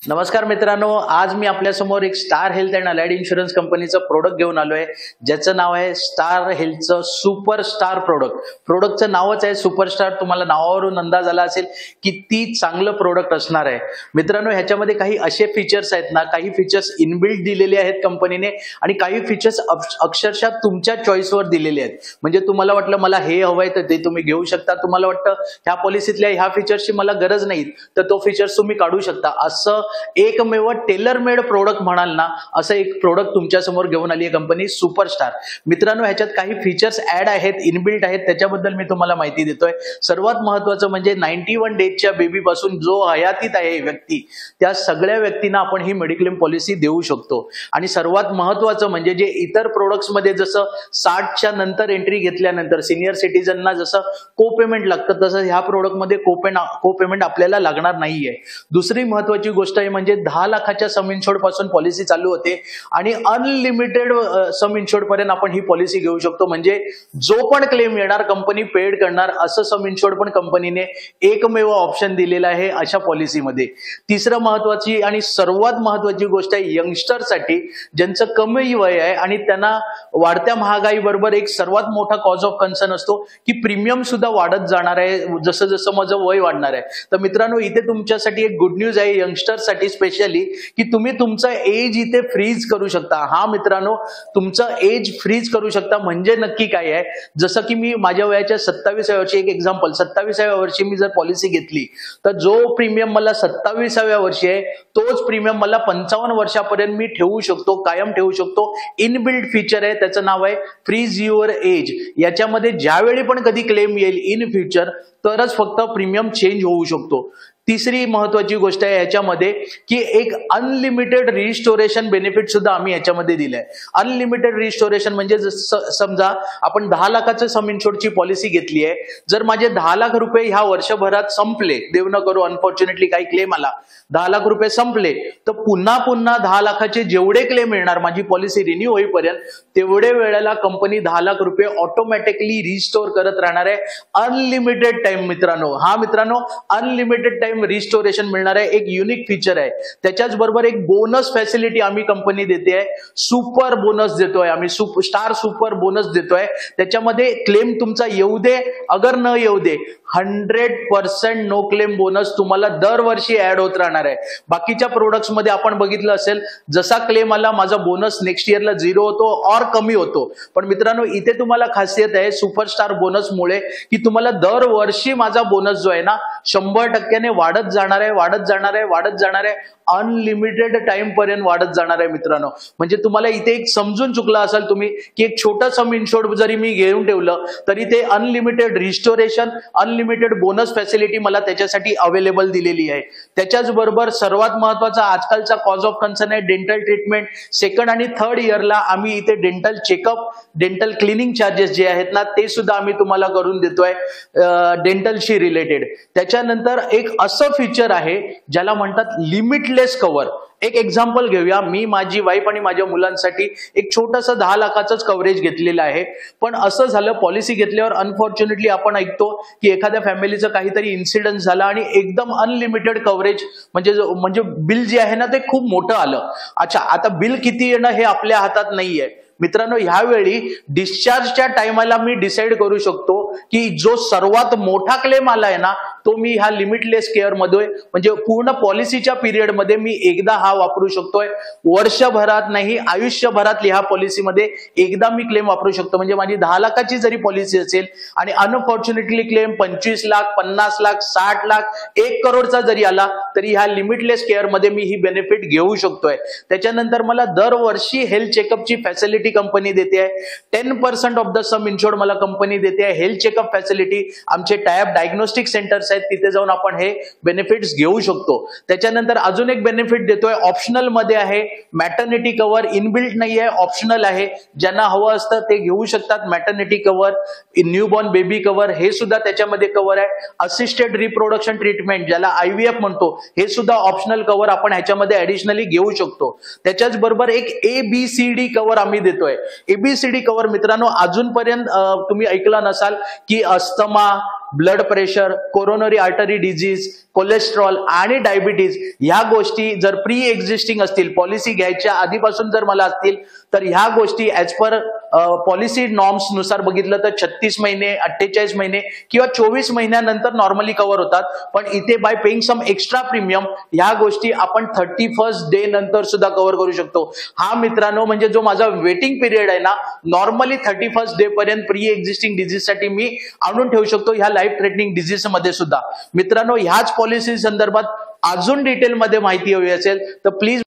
नमस्कार मित्रांनो, आज मी आपल्या समोर एक star health and allied insurance कंपनीचं प्रोडक्ट घेऊन आलोय, ज्याचं नाव आहे स्टार हेल्थचं सुपरस्टार प्रोडक्ट. प्रोडक्टचं नावच आहे सुपरस्टार. तुम्हाला नावावरून अंदाज आला असेल किती चांगलं प्रोडक्ट असणार आहे. मित्रांनो, ह्याच्यामध्ये काही असे फीचर्स आहेत ना, काही फीचर्स इनबिल्ट दिलेले आहेत कंपनीने आणि काही फीचर्स अक्षरशः तुमच्या चॉईसवर दिलेले आहेत. म्हणजे तुम्हाला वाटलं मला हे हवंय तर ते तुम्ही घेऊ शकता, तुम्हाला वाटतं ह्या पॉलिसीतल्या ह्या फीचर्सची मला गरज नाही तर तो फीचर्स तुम्ही काढू शकता. असं एकमेव टेलर मेड प्रोडक्ट म्हणाल ना, असं एक प्रोडक्ट तुमच्या समोर घेऊन आली आहे कंपनी सुपरस्टार. मित्रांनो, ह्याच्यात काही फीचर्स ऍड आहेत, इनबिल्ट आहेत, त्याच्याबद्दल मी तुम्हाला माहिती देतोय. सर्वात महत्वाचं म्हणजे 91 डेजच्या बेबी पासून जो हयातीत आहे व्यक्ती, त्या सगळ्या व्यक्तींना आपण ही मेडिक्लेम पॉलिसी देऊ शकतो. आणि सर्वात महत्वाचं म्हणजे जे इतर प्रोडक्ट्स मध्ये जसं 60च्या नंतर एंट्री घेतल्यानंतर सिनियर सिटीजनना जसं को पेमेंट लागतं, तसं ह्या प्रोडक्ट मध्ये को पेमेंट आपल्याला लागणार नाहीये. दुसरी महत्वाची गोष्ट म्हणजे 10 लाखाच्या सम इन्शुर्ड पासून पॉलिसी चालू होते आणि अनलिमिटेड सम इन्शुर्ड पर्यंत आपण ही पॉलिसी घेऊ शकतो. म्हणजे जो पण क्लेम येणार कंपनी पेड करणार, असं सम इन्शुर्ड पण कंपनीने एकमेव ऑप्शन दिलेला आहे अशा पॉलिसीमध्ये. तिसरं महत्वाची आणि सर्वात महत्वाची गोष्ट आहे यंगस्टरसाठी, ज्यांचं कमी वय आहे आणि त्यांना वाढत्या महागाई बरोबर एक सर्वात मोठा कॉज ऑफ कन्सर्न असतो की प्रीमियम सुद्धा वाढत जाणार आहे जसं जसं माझं वय वाढणार आहे. तर मित्रांनो, इथे तुमच्यासाठी एक गुड न्यूज आहे यंगस्टर साठी स्पेशली, की तुम्ही तुमचं एज इथे फ्रीज करू शकता. हा मित्रांनो, तुमचं एज फ्रीज करू शकता म्हणजे नक्की काय आहे, जसं की मी माझ्या वयाच्या 27व्या वर्षी, एक एक्झाम्पल, 27व्या वर्षी मी जर पॉलिसी घेतली तर जो प्रीमियम मला 27व्या वर्षी आहे तोच प्रीमियम मला 55 वर्षापर्यंत मी ठेवू शकतो, कायम ठेवू शकतो. इनबिल्ट फीचर आहे, त्याचं नाव आहे फ्रीज युअर एज. याच्यामध्ये ज्यावेळी पण कधी क्लेम येईल इन फ्युचर तरच फक्त प्रीमियम चेंज होऊ शकतो. तिसरी महत्वाची गोष्ट आहे याच्यामध्ये की एक अनलिमिटेड रिस्टोरेशन बेनिफिट सुद्धा आम्ही याच्यामध्ये दिलंय. अनलिमिटेड रिस्टोरेशन म्हणजे समजा आपण 10 लाखाचं सम इन्शुर्डची पॉलिसी घेतली आहे, जर माझे 10 लाख रुपये ह्या वर्षभरात संपले, देव न करू अनफॉर्च्युनेटली काही क्लेम आला, 10 लाख रुपये संपले, तर पुन्हा 10 लाखाचे जेवढे क्लेम येणार माझी पॉलिसी रिन्यू होईपर्यंत, तेवढे वेळेला कंपनी 10 लाख रुपये ऑटोमॅटिकली रिस्टोर करत राहणार आहे. अनलिमिटेड टाइम मित्रांनो, हा मित्रांनो अनलिमिटेड टाइम रिस्टोरेशन मिळणार आहे, एक युनिक फीचर आहे. त्याच्याच बरोबर एक बोनस फॅसिलिटी आम्ही कंपनी देते, सुपर बोनस देतोय आम्ही, स्टार सुपर बोनस देतोय. त्याच्यामध्ये क्लेम तुमचा येऊ दे अगर न येऊ दे, 100% नो क्लेम बोनस तुम्हाला दरवर्षी ऍड होत राहणार आहे. बाकीच्या प्रोडक्ट्स मध्ये आपण बघितलं असेल, जसा क्लेम आला माझा बोनस नेक्स्ट इयरला 0 होतो और कमी होतो. पण मित्रांनो, इथे तुम्हाला खासियत आहे सुपरस्टार बोनस मुळे की तुम्हाला दरवर्षी माझा बोनस जो आहे ना 100% वाढत जाणार आहे, वाढत जाणार आहे, वाढत जाणार आहे, अनलिमिटेड टाइम पर्यंत वाढत जाणार आहे. मित्रांनो, म्हणजे तुम्हाला इथे एक समजून चुकला असाल तुम्ही की एक छोटं सम इन्शुर्ड जरी मी घेऊन ठेवलं तरी ते unlimited restoration, unlimited bonus facility मला त्याच्यासाठी अवेलेबल दिलेली आहे. त्याच्याच बरोबर सर्वात महत्वाचा आजकालचा कॉज ऑफ कन्सर्न आहे डेंटल ट्रीटमेंट. सेकंड आणि थर्ड इयरला आम्ही इथे dental checkup, dental cleaning charges जे आहेत ना ते सुद्धा आम्ही तुम्हाला करून देतोय डेंटलशी रिलेटेड. त्याच्यानंतर एक असं फीचर आहे ज्याला म्हणतात लिमिटलेस कव्हर. एक एक्झाम्पल घेऊया, मी माझी वाईफ आणि माझ्या मुलांसाठी एक छोटंसं 10 लाखाचंच कव्हरेज घेतलेलं आहे. पण असं झालं, पॉलिसी घेतल्यावर अनफॉर्च्युनेटली आपण ऐकतो की एखाद्या फॅमिलीचं काहीतरी इन्सिडेंट झाला आणि एकदम अनलिमिटेड कव्हरेज म्हणजे बिल जे आहे ना ते खूप मोठं आलं. अच्छा, आता बिल किती येणं हे आपल्या हातात नाहीये. मित्रांनो, ह्यावेळी डिस्चार्जच्या टायमाला मी डिसाईड करू शकतो की जो सर्वात मोठा क्लेम आलाय ना तो मी ह्या लिमिटलेस केअर मध्ये, म्हणजे पूर्ण पॉलिसीच्या पिरियड मध्ये मी एकदा हा वापरू शकतोय. वर्षभरात नाही, आयुष्यभरात ह्या पॉलिसीमध्ये एकदा मी क्लेम वापरू शकतो. म्हणजे माझी 10 लाखाची जरी पॉलिसी असेल आणि अनफॉर्च्युनेटली क्लेम 25 लाख, 50 लाख, 60 लाख, 1 करोडचा जरी आला तरी ह्या लिमिटलेस केअर मध्ये मी ही बेनिफिट घेऊ शकतोय. त्याच्यानंतर मला दरवर्षी हेल्थ चेकअपची फॅसिलिटी कंपनी देते आहे. 10% ऑफ द सम इन्शुर्ड मला कंपनी देते आहे हेल्थ चेकअप फॅसिलिटी. आमचे टायअप डायग्नोस्टिक सेंटर्स आहेत, तिथे जाऊन आपण हे बेनिफिट्स घेऊ शकतो. त्याच्यानंतर अजून एक बेनिफिट देतोय, ऑप्शनल मध्ये आहे मॅटर्निटी कव्हर. इनबिल्ट नाही आहे, ऑप्शनल आहे. ज्यांना हवं असतं ते घेऊ शकतात. Maternity cover, newborn baby cover हे सुद्धा त्याच्यामध्ये कव्हर आहे. असिस्टेड रिप्रोडक्शन ट्रीटमेंट ज्याला IVF म्हणतो हे सुद्धा ऑप्शनल कव्हर आपण ह्याच्यामध्ये ऍडिशनली घेऊ शकतो. त्याच्याच बरोबर एक ABCD कव्हर आम्ही देतोय. ABCD कव्हर मित्रांनो, अजूनपर्यंत तुम्ही ऐकला नसाल की asthma, blood pressure, coronary artery disease, cholesterol आणि डायबिटीज ह्या गोष्टी जर प्री एक्झिस्टिंग असतील, पॉलिसी घ्यायच्या आधीपासून जर मला असतील, तर ह्या गोष्टी ऍज पर पॉलिसी नॉर्म्स नुसार बघितलं तर 36 महिने, 48 महिने किंवा 24 महिन्यानंतर नॉर्मली कव्हर होतात. पण इथे by paying some extra premium ह्या गोष्टी आपण 31st डे नंतर सुद्धा कव्हर करू शकतो. हा मित्रांनो म्हणजे जो माझा वेटिंग पिरियड आहे ना, नॉर्मली 31st डे पर्यंत प्री एक्झिस्टिंग डिजीज साठी मी आणून ठेवू शकतो ह्या लाईफ थ्रेटनिंग डिजीज मध्ये सुद्धा. मित्रांनो ह्याच पॉलिसी संदर्भात अजून डिटेलमध्ये माहिती हवी असेल तर प्लीज